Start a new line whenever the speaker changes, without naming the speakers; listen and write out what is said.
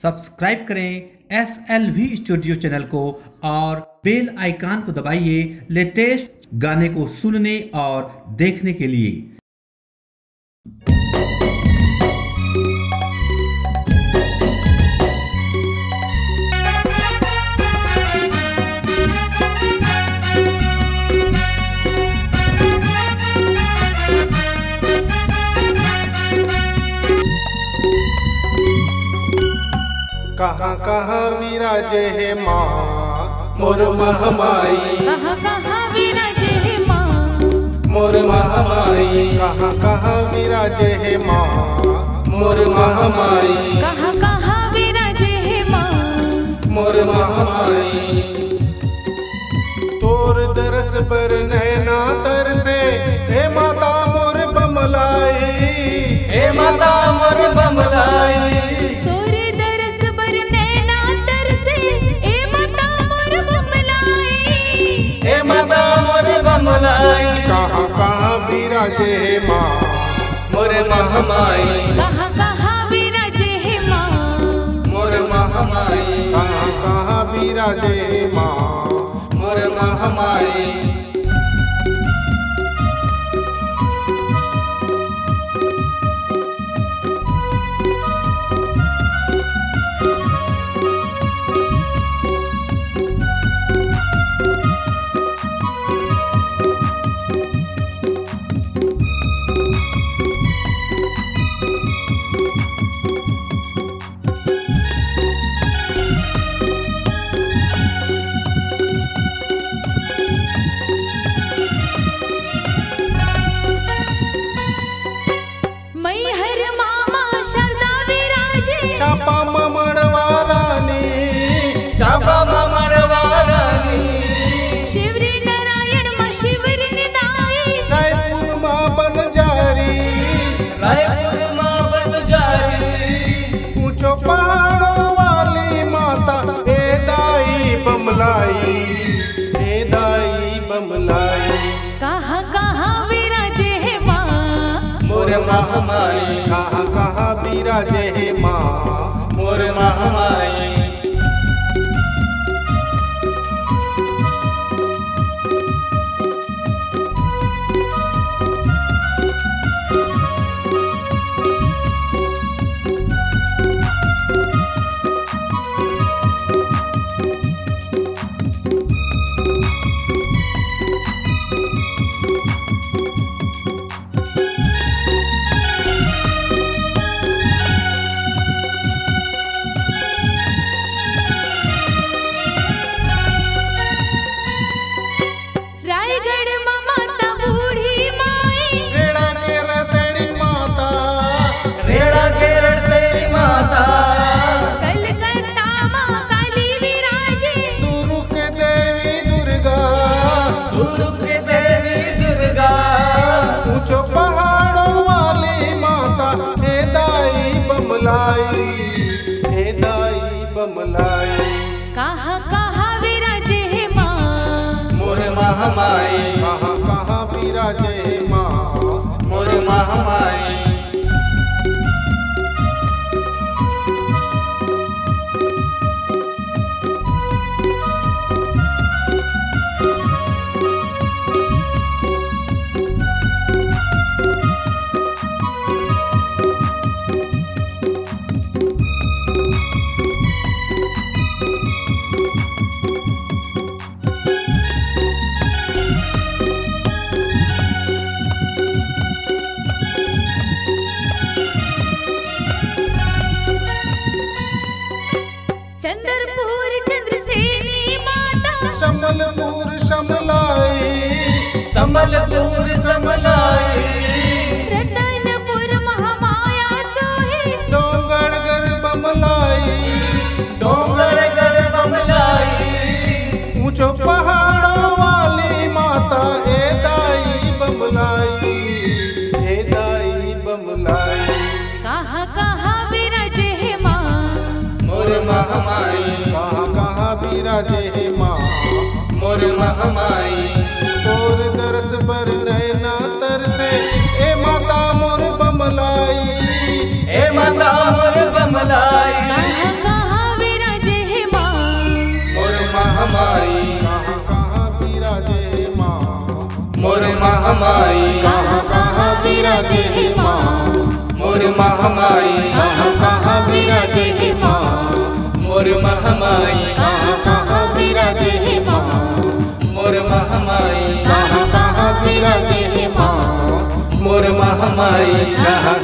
Subscribe करें SLV studio channel को और बेल आइकन को दबाइए लेटेस्ट गाने को सुनने और देखने के लिए।
कहाँ कहाँ विराजे है माँ मोर महामाई,
कहाँ कहाँ विराजे है माँ
मोर महामाई, कहाँ कहाँ विराजे है माँ मोर महामाई,
कहाँ कहाँ विराजे है माँ
मोर महामाई। तोर दरस पर नैना तरसे हे माता मोर बमलाई, हे माता मोर बमलाई। कहाँ कहाँ विराजे है माँ मोर महामाई,
कहाँ कहाँ विराजे है माँ
मोर महामाई, कहाँ कहाँ विराजे है माँ मोर महामाई।
कहाँ कहाँ विराजे है माँ
मोर महामाई, कहाँ कहाँ विराजे है माँ मोर महामाई।
कहाँ कहाँ विराजे है माँ
मोर महामाई, कहाँ कहाँ विराजे है माँ मोर महामाई। संबलपुर समलाई,
रतनपुर महामाया सोहे,
डोंगरगढ़ बमलाई, डोंगरगढ़ बमलाई। ऊंचो पहाड़ों वाली माता ए दाई बमलाई, ए दाई बमलाई।
कहाँ कहाँ विराजे है माँ
मोर महामाई, कहाँ कहाँ विराजे है माँ मोर महामाई। तोर दरस पर नैना तरसे ए माता मोर बमलाई, ए माता मोर बमलाई।
महामाई
कहाँ कहाँ विराजे हे माँ
मोर महामाई
कहाँ कहाँ विराजे हे माँ
मोर महामाई
कहाँ कहाँ विराजे हे माँ
मोर महामाई
कहाँ कहाँ विराजे हे माँ
मोर महामाई
कहाँ